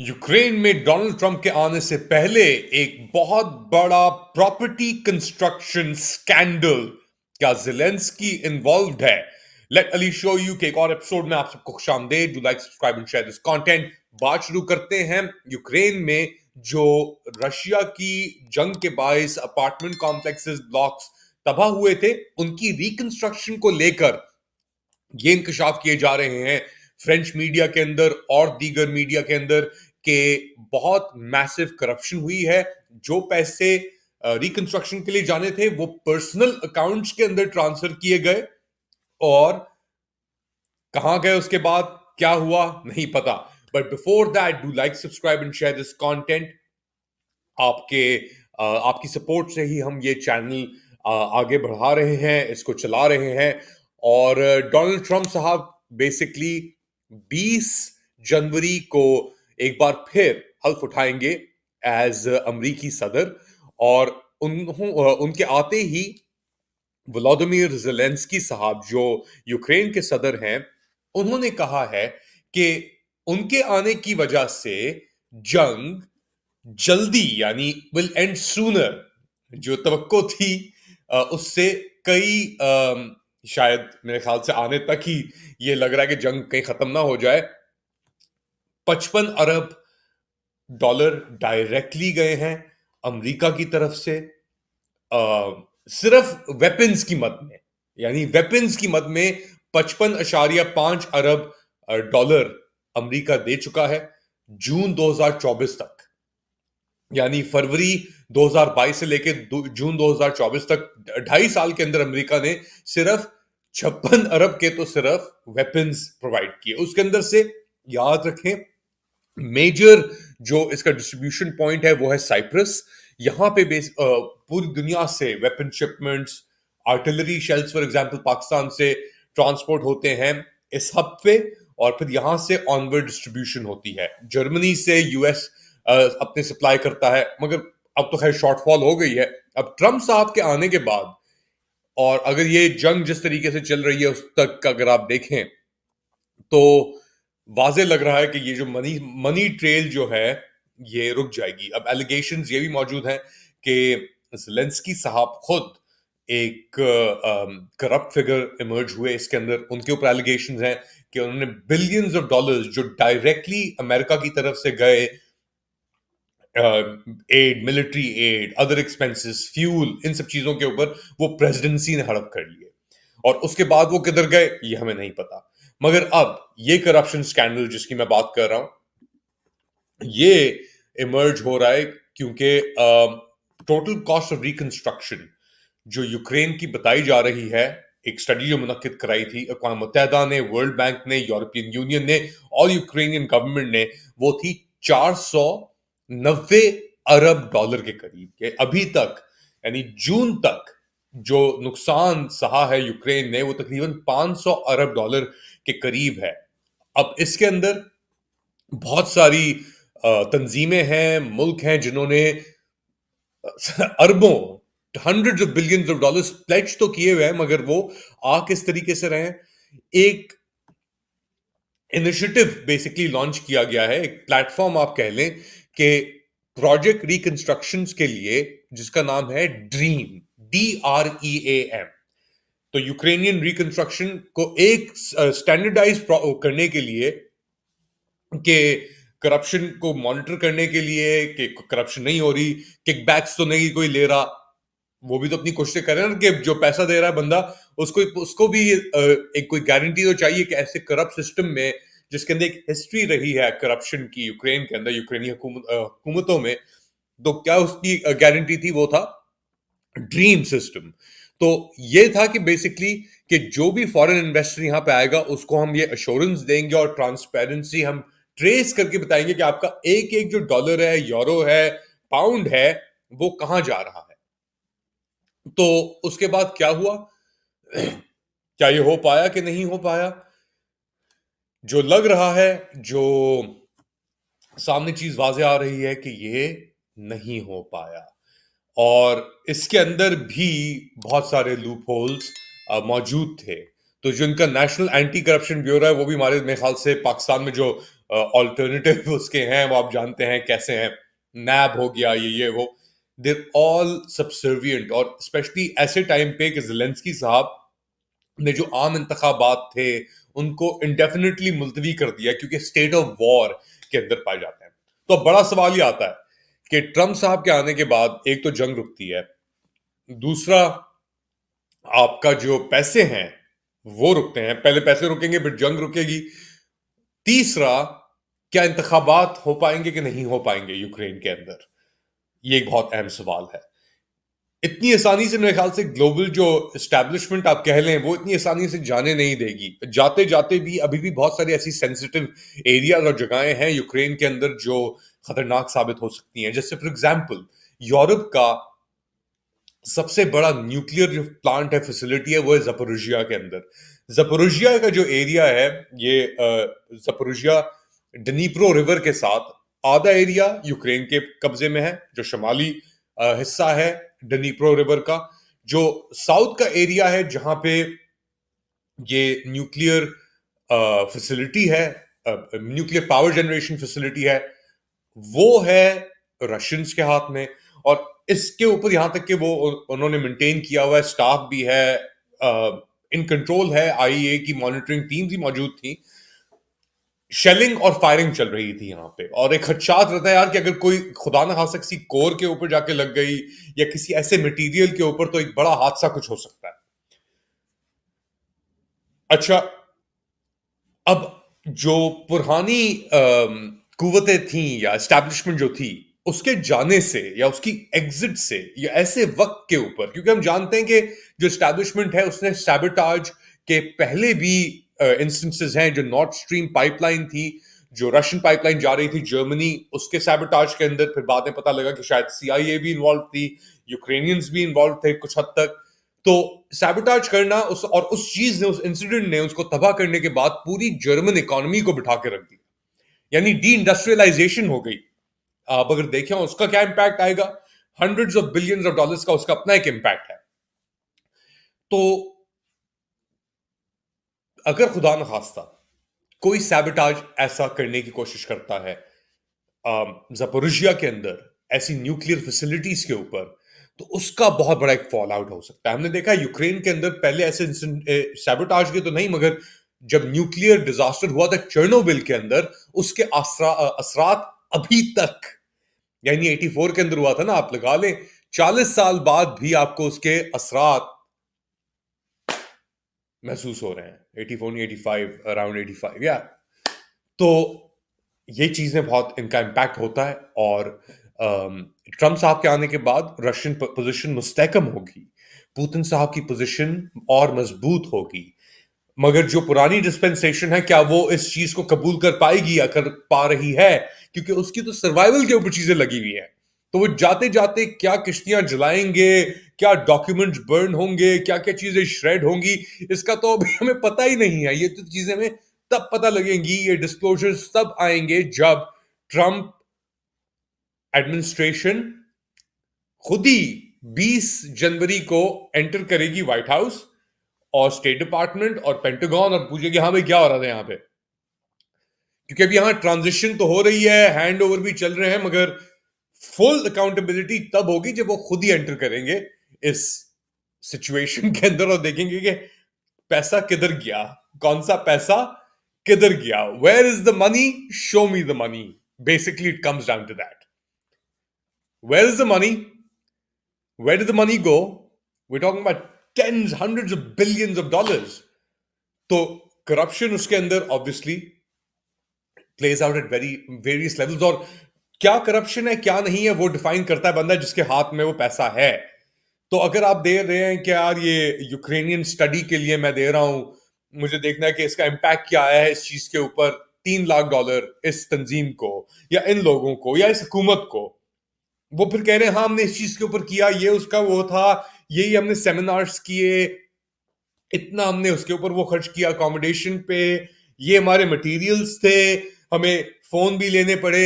Ukraine में Donald Trump के आने से पहले एक बहुत बड़ा प्रॉपर्टी कंस्ट्रक्शन स्कैंडल, क्या ज़ेलेंस्की इन्वॉल्व्ड है? लेट अली शो यू के एक और एपिसोड में आप सबको खुशामदीद। Do like, subscribe and share this content. बात शुरू करते हैं यूक्रेन में जो रशिया की जंग के बायस अपार्टमेंट कॉम्प्लेक्सेस, ब्लॉक्स तबाह हुए थे, उनकी रिकंस्ट्रक्शन को लेकर ये इंकशाफ किए जा रहे हैं फ्रेंच मीडिया के अंदर और दीगर मीडिया के अंदर के बहुत मैसिव करप्शन हुई है। जो पैसे रिकंस्ट्रक्शन के लिए जाने थे वो पर्सनल अकाउंट्स के अंदर ट्रांसफर किए गए, और कहां गए उसके बाद क्या हुआ नहीं पता। But before that, do like, subscribe and share this content. आपके आपकी सपोर्ट से ही हम ये चैनल आगे बढ़ा रहे हैं, इसको चला रहे हैं। और डोनाल्ड ट्रंप साहब बेसिकली 20 जनवरी को एक बार फिर हल्फ उठाएंगे एज अमरीकी सदर, और उनके आते ही व्लादिमीर ज़ेलेंस्की साहब जो यूक्रेन के सदर हैं, उन्होंने कहा है कि उनके आने की वजह से जंग जल्दी, यानी विल एंड सूनर, जो तवक्को थी उससे कई शायद मेरे ख्याल से आने तक ही ये लग रहा है कि जंग कहीं खत्म ना हो जाए। 55 अरब डॉलर डायरेक्टली गए हैं अमेरिका की तरफ से, सिर्फ वेपन्स की मद में, यानी वेपन्स की मद में 55.5 अरब डॉलर अमेरिका दे चुका है जून 2024 तक। यानी फरवरी 2022 से लेकर जून 2024 तक 2.5 साल के अंदर अमेरिका ने सिर्फ 56 अरब के तो सिर्फ वेपन्स प्रोवाइड किए। उसके अंदर से याद रखें, मेजर जो इसका डिस्ट्रीब्यूशन पॉइंट है वो है साइप्रस। यहां पे पूरी दुनिया से weapon shipments, artillery shells for example Pakistan से ट्रांसपोर्ट होते हैं इस हब पे, और फिर यहां से ऑनवर्ड डिस्ट्रीब्यूशन होती है। जर्मनी से यूएस अपने सप्लाई करता है, मगर अब तो खैर शॉर्टफॉल हो गई है। अब ट्रंप साहब के आने के बाद, और अगर ये जंग जिस तरीके से चल रही है उस तक अगर आप देखें, तो वाजे लग रहा है कि ये जो मनी मनी ट्रेल जो है ये रुक जाएगी। अब एलिगेशंस ये भी मौजूद हैं कि ज़ेलेंस्की साहब खुद एक करप्ट फिगर इमर्ज हुए इसके अंदर। उनके ऊपर एलिगेशंस हैं कि उन्होंने बिलियंस ऑफ डॉलर्स जो डायरेक्टली अमेरिका की तरफ से गए, aid, military aid, other expenses, fuel, इन सब चीजों के ऊपर वो प्रेसिडेंसी ने हड़प कर लिए, और उसके बाद वो किधर गए ये हमें नहीं पता। मगर अब ये करप्शन स्कैंडल जिसकी मैं बात कर रहा हूं, ये इमर्ज हो रहा है क्योंकि टोटल कॉस्ट ऑफ रिकंस्ट्रक्शन जो यूक्रेन की बताई जा रही है, एक स्टडी जो मुनक्किद कराई थी अक़वाम मुत्तहिदा ने, वर्ल्ड बैंक ने, यूरोपियन यूनियन ने और यूक्रेनियन गवर्नमेंट ने, वो थी 490 अरब डॉलर के करीब के। अभी तक, यानी जून तक, जो नुकसान सहा है यूक्रेन ने वो तकरीबन 500 अरब डॉलर के करीब है। अब इसके अंदर बहुत सारी तंजीमें हैं, मुल्क हैं जिन्होंने अरबों, hundreds of billions of dollars pledge तो किए हुए हैं, मगर वो आ किस तरीके से रहे हैं। एक इनिशिएटिव बेसिकली लॉन्च किया गया है, एक प्लेटफॉर्म आप कह लें कि प्रोजेक्ट रिकंस्ट्रक्शन के लिए, जिसका नाम है ड्रीम, DREAM। तो यूक्रेनियन रिकंस्ट्रक्शन को एक स्टैंडर्डाइज करने के लिए, कि करप्शन को मॉनिटर करने के लिए कि करप्शन नहीं हो रही, किकबैक्स तो नहीं कोई ले रहा, वो भी तो अपनी कोशिश कर रहे हैं ना कि जो पैसा दे रहा है बंदा, उसको उसको भी एक कोई गारंटी तो चाहिए कि ऐसे करप्ट सिस्टम में, जिसके अंदर एक हिस्ट्री रही है करप्शन की यूक्रेन के अंदर, यूक्रेनी हुकूमतों में, तो क्या उसकी गारंटी थी? वो था ड्रीम सिस्टम। तो ये था कि बेसिकली कि जो भी फॉरेन इन्वेस्टर यहां पे आएगा उसको हम ये अश्योरेंस देंगे और ट्रांसपेरेंसी हम ट्रेस करके बताएंगे कि आपका एक एक जो डॉलर है, यूरो है, पाउंड है, वो कहां जा रहा है। तो उसके बाद क्या हुआ? क्या ये हो पाया कि नहीं हो पाया? जो लग रहा है, जो सामने चीज वाजे आ रही है कि ये नहीं हो पाया, और इसके अंदर भी बहुत सारे लूप होल्स मौजूद थे। तो जो इनका नेशनल एंटी करप्शन ब्यूरो है वो भी हमारे मेरे ख्याल से पाकिस्तान में जो ऑल्टरनेटिव उसके हैं, वो आप जानते हैं कैसे हैं, नैब हो गया, ये वो, देर ऑल सबसर्वियंट। और स्पेशली ऐसे टाइम पे कि ज़ेलेंस्की साहब ने जो आम इंतखाबात थे उनको इंडेफिनेटली मुलतवी कर दिया क्योंकि स्टेट ऑफ वॉर के अंदर पाए जाते हैं। तो अब बड़ा सवाल ये आता है कि ट्रंप साहब के आने के बाद एक तो जंग रुकती है, दूसरा आपका जो पैसे हैं वो रुकते हैं, पहले पैसे रुकेंगे फिर जंग रुकेगी, तीसरा क्या इंतखाबात हो पाएंगे कि नहीं हो पाएंगे यूक्रेन के अंदर, ये एक बहुत अहम सवाल है। इतनी आसानी से मेरे ख्याल से ग्लोबल जो एस्टैब्लिशमेंट आप कह लें वो इतनी आसानी से जाने नहीं देगी, जाते जाते भी अभी भी बहुत सारी ऐसी सेंसिटिव एरियाज और जगहें हैं यूक्रेन के अंदर जो खतरनाक साबित हो सकती हैं। जैसे फॉर एग्जांपल यूरोप का सबसे बड़ा न्यूक्लियर जो प्लांट है, फैसिलिटी है, वो है जपोरिजिया के अंदर। जपोरिजिया का जो एरिया है, ये जपोरिजिया डनीप्रो रिवर के साथ आधा एरिया यूक्रेन के कब्जे में है, जो शमाली हिस्सा है डनीप्रो रिवर का। जो साउथ का एरिया है जहां पे ये न्यूक्लियर फैसिलिटी है, न्यूक्लियर पावर जनरेशन फैसिलिटी है, वो है रशियंस के हाथ में। और इसके ऊपर यहां तक कि वो उन्होंने मेंटेन किया हुआ है, स्टाफ भी है, इन कंट्रोल है, आईईए की मॉनिटरिंग टीम भी मौजूद थी, शेलिंग और फायरिंग चल रही थी यहाँ पे। और एक खदशात रहता है यार कि अगर कोई खुदा ना खास्ता किसी कोर के ऊपर जाके लग गई या किसी ऐसे मटेरियल के ऊपर, तो एक बड़ा हादसा कुछ हो सकता है। अच्छा, अब जो पुरानी कुवतें थी या एस्टैब्लिशमेंट जो थी, उसके जाने से या उसकी एग्जिट से या ऐसे वक्त के ऊपर, क्योंकि हम जानते हैं कि जो एस्टैब्लिशमेंट है उसने सैबोटाज के पहले भी इंस्टेंसेस हैं, जो नॉर्थ स्ट्रीम पाइपलाइन थी, जो रशियन पाइपलाइन जा रही थी जर्मनी, उसके सैबोटाज के अंदर फिर बाद में पता लगा कि शायद सीआईए भी इन्वॉल्व थी, यूक्रेनियंस भी इन्वॉल्व थे कुछ हद तक। तो सैबोटाज करना उस चीज ने, उस इंसिडेंट ने उसको तबाह करने के बाद पूरी जर्मन इकोनॉमी को बिठा के रख दिया, यानी डी इंडस्ट्रियलाइजेशन हो गई। आप अगर देखें उसका क्या इंपैक्ट आएगा, hundreds of billions of dollars का उसका अपना एक इंपैक्ट है। तो अगर खुदा न खास्ता कोई सैबोटाज ऐसा करने की कोशिश करता है जपोरिजिया के अंदर, ऐसी न्यूक्लियर फैसिलिटीज के ऊपर, तो उसका बहुत बड़ा एक फॉल आउट हो सकता है। हमने देखा है यूक्रेन के अंदर पहले ऐसे सैबोटाज के तो नहीं, मगर जब न्यूक्लियर डिजास्टर हुआ था चेर्नोबिल के अंदर, उसके असरात अभी तक, यानी 84 के अंदर हुआ था ना, आप लगा लें 40 साल बाद भी आपको उसके असरात महसूस हो रहे हैं। 84 नहीं, 85, अराउंड 85, या तो ये चीजें बहुत, इनका इम्पैक्ट होता है। और ट्रंप साहब के आने के बाद रशियन पोजीशन मुस्तहकम होगी, पुतिन साहब की पोजीशन और मजबूत होगी। मगर जो पुरानी डिस्पेंसेशन है, क्या वो इस चीज को कबूल कर पाएगी या कर पा रही है, क्योंकि उसकी तो सर्वाइवल के ऊपर चीजें लगी हुई हैं। तो वो जाते जाते क्या किश्तियां जलाएंगे, क्या डॉक्यूमेंट्स बर्न होंगे, क्या क्या चीजें श्रेड होंगी, इसका तो अभी हमें पता ही नहीं है। ये तो चीजें हमें तब पता लगेंगी, ये डिस्क्लोजर्स तब आएंगे जब ट्रंप एडमिनिस्ट्रेशन खुद ही 20 जनवरी को एंटर करेगी व्हाइट हाउस, और स्टेट डिपार्टमेंट और पेंटागन, और पूछेगी हाँ भाई क्या हो रहा था यहाँ पे। क्योंकि अभी यहां ट्रांजिशन तो हो रही है, हैंड ओवर भी चल रहे हैं, मगर फुल अकाउंटेबिलिटी तब होगी जब वो खुद ही एंटर करेंगे इस सिचुएशन के अंदर और देखेंगे कि पैसा किधर गया, कौन सा पैसा किधर गया, where is the money, show me the money. Basically it comes down to that, where is the money, where did the money go. We talking about tens hundreds of billions of dollars. तो corruption उसके अंदर obviously plays out at very various levels. और क्या corruption है क्या नहीं है वो डिफाइन करता है बंदा जिसके हाथ में वो पैसा है। तो अगर आप दे रहे हैं कि यार ये यूक्रेनियन स्टडी के लिए मैं दे रहा हूं, मुझे देखना है कि इसका इम्पैक्ट क्या आया है इस चीज के ऊपर, $3 लाख इस तंजीम को या इन लोगों को या इस हुकूमत को, वो फिर कह रहे हैं हाँ हमने इस चीज के ऊपर किया, ये उसका वो था, यही हमने सेमिनार्स किए, इतना हमने उसके ऊपर वो खर्च किया अकोमोडेशन पे, ये हमारे मटेरियल्स थे, हमें फोन भी लेने पड़े,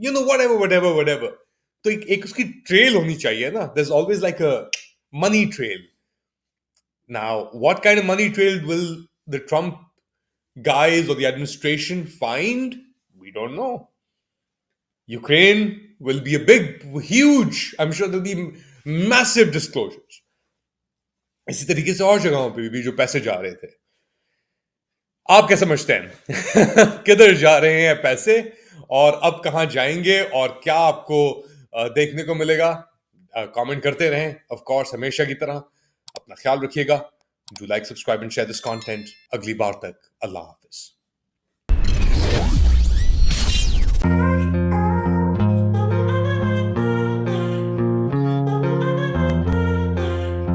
you know whatever whatever whatever. तो एक उसकी ट्रेल होनी चाहिए ना, there is always like a money trail. Now what kind of money trail will the Trump guys or the administration find? don't know. Ukraine will be a big, huge, I'm sure there'll be massive disclosures. इसी तरीके से और जगहों पे भी जो पैसे जा रहे थे, आप क्या समझते हैं किधर जा रहे हैं पैसे और अब कहां जाएंगे और क्या आपको देखने को मिलेगा? कमेंट करते रहें, ऑफ कोर्स हमेशा की तरह। अपना ख्याल रखिएगा। Do like, subscribe and share this content. अगली बार तक अल्लाह हाफिज।